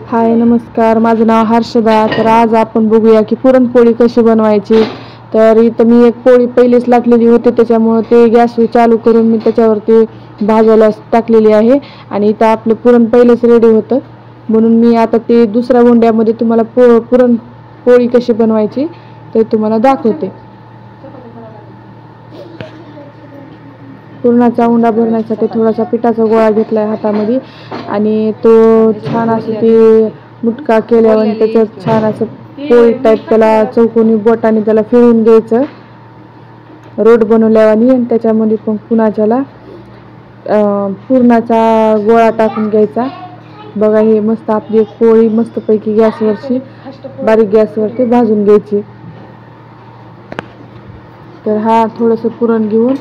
हाय नमस्कार, माझं नाव हर्षदा. तर आज आपण बघूया की पुरणपोळी कशी बनवायची. तर इथं मी एक पोळी पहिलीच लाटलेली होती, त्याच्यामुळे ते गॅस चालू करून मी त्याच्यावरती भाजायला टाकलेली आहे. आणि इथं आपलं पुरण पहिलेच रेडी होतं, म्हणून मी आता ते दुसऱ्या गुंड्यामध्ये तुम्हाला पुरणपोळी कशी बनवायची ते तुम्हाला दाखवते. पुरणाचा उंडा भरण्यासाठी थोडासा पिठाचा गोळा घेतला आहे हातामध्ये, आणि तो छान असं ते मुटका केल्यावर त्याच्यात छान असं पोळी टाईप त्याला चौकोनी बोटाने त्याला फिरवून घ्यायचं रोट बनवल्यावानी. आणि त्याच्यामध्ये पण पुन्हा पुरणाचा गोळा टाकून घ्यायचा. बघा, हे मस्त आपली एक पोळी मस्तपैकी गॅसवरची बारीक गॅसवरती भाजून घ्यायची. तर हा थोडंसं पुरण घेऊन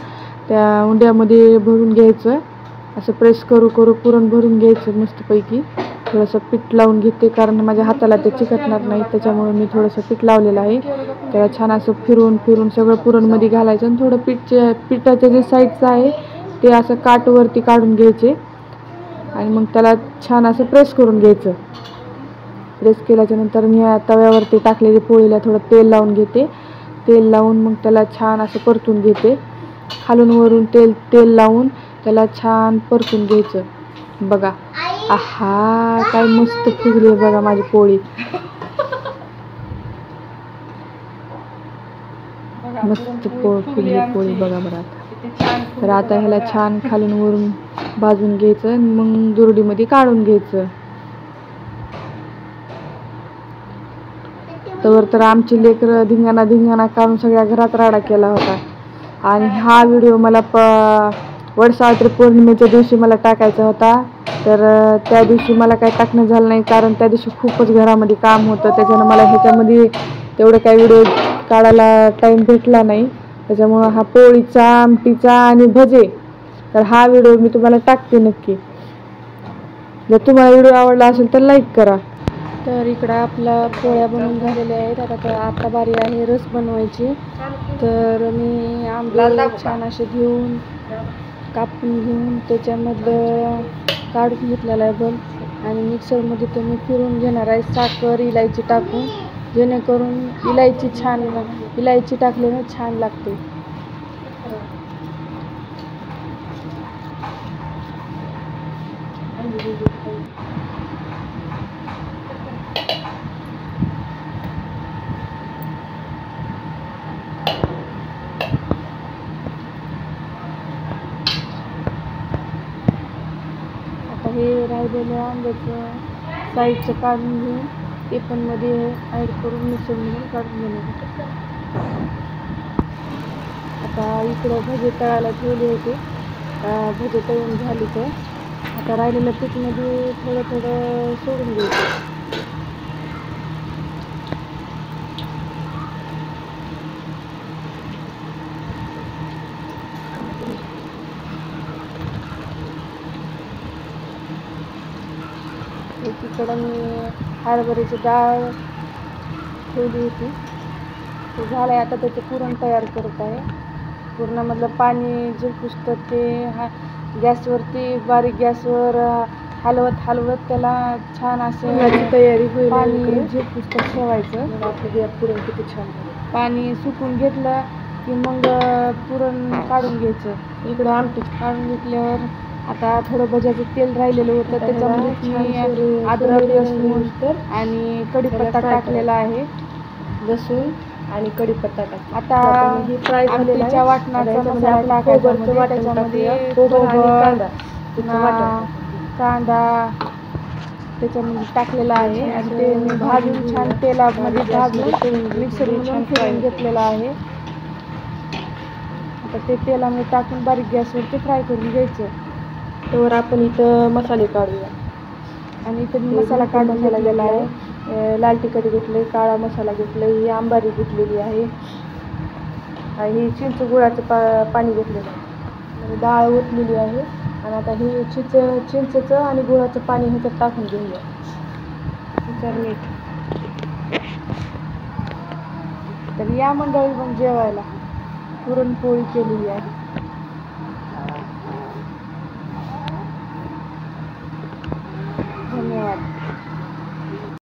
त्या उंड्यामध्ये भरून घ्यायचं. असं प्रेस करू पुरण भरून घ्यायचं मस्तपैकी. थोडंसं पीठ लावून घेते, कारण माझ्या हाताला ते चिकटणार नाही, त्याच्यामुळे मी थोडंसं पीठ लावलेलं आहे. त्याला छान असं फिरून सगळं पुरणमध्ये घालायचं. आणि थोडं पिठाचं जे साईडचं आहे ते असं काटवरती काढून घ्यायचे. आणि मग त्याला छान असं प्रेस करून घ्यायचं. प्रेस केल्याच्या नंतर मी तव्यावरती टाकलेली पोळीला थोडं तेल लावून घेते. तेल लावून मग त्याला छान असं परतून घेते. खालून वरून तेल लावून त्याला छान परतून घ्यायचं. बघा, आहा, काय मस्त फुगली आहे बघा माझी पोळी. मस्त फुगली पोळी बघा बरं. तर आता ह्याला छान खालून वरून भाजून घ्यायचं आणि मग दुरडीमध्ये काढून घ्यायचं. तर आमची लेकरं धिंगाणा काढून सगळ्या घरात राडा केला होता. आणि हा व्हिडिओ मला वटसावित्री पौर्णिमेच्या दिवशी मला टाकायचा होता. तर त्या दिवशी मला काही टाकणं झालं नाही, कारण त्या दिवशी खूपच घरामध्ये काम होतं. त्याच्यानं मला ह्याच्यामध्ये तेवढं काही व्हिडिओ काढायला टाईम भेटला नाही. त्याच्यामुळं हा पोळीचा, आमटीचा आणि भजे, तर हा व्हिडिओ मी तुम्हाला टाकते नक्की. जर तुम्हाला व्हिडिओ आवडला असेल तर लाईक करा. तर इकडं आपल्या पोळ्या बनवून झालेल्या आहेत. आता बारी आहे रस बनवायची. तर मी आंबे छान असे घेऊन कापून घेऊन त्याच्यामधलं काढून घेतलेला आहे बल. आणि मिक्सरमध्ये तो मी फिरून घेणार आहे साखर इलायची टाकून, जेणेकरून इलायची टाकल्याने छान लागते. हे राहिलेलं आंब्याचं साईडचं काढून घेऊन ते पण मध्ये ॲड करून मिक्सरमधून काढून घेणार. आता इकडं भजे तळायला ठेवले होते. भजे तळून झाली तर आता राहिलेलं पीठमध्ये थोडं सोडून घ्यायचं. एकीकडं मी हरभऱ्याची डाळ ठेवली होती, ते झालं आहे. आता त्याचं पुरण तयार करत आहे. पुरणामधलं पाणी जे पुसतं ते गॅसवरती बारीक गॅसवर हलवत त्याला छान असे तयारी होईल. पाणी जे पुसतं ठेवायचं. आपलं पुरण किती छान पाणी सुकून घेतलं की मग पुरण काढून घ्यायचं. इकडं आमटी काढून घेतल्यावर आता थोडं भज्याचं तेल राहिलेलं होतं, त्याच्यामध्ये अद्रक, लसूण आणि कढीपत्ता टाकलेला आहे. लसूण आणि कढीपत्ता टाक. आता आमटीच्या वाटणाचा मसाला टाकायचा. त्याच्यामध्ये कांदा त्याच्यामध्ये टाकलेला आहे. आणि ते भाजून छान तेलामध्ये भाजून मिक्सरमधून फिरवून घेतलेला आहे. आता ते तेलामध्ये टाकून बारीक गॅसवरती फ्राय करून घ्यायचं. तर आपण इथं मसाले काढूया. आणि इथं मसाला काढून घेतलेला आहे. लाल तिखट घेतलं, काळा मसाला घेतला, ही आंबारी घेतलेली आहे, ही चिंच गुळाचं पाणी घेतलेलं आहे, डाळ ओतलेली आहे. आणि आता ही चिंचेचं आणि गुळाचं पाणी ह्याच्यात टाकून घेऊया. मीठ. तर या मंडळी मग जेवायला पुरणपोळी केलेली आहे.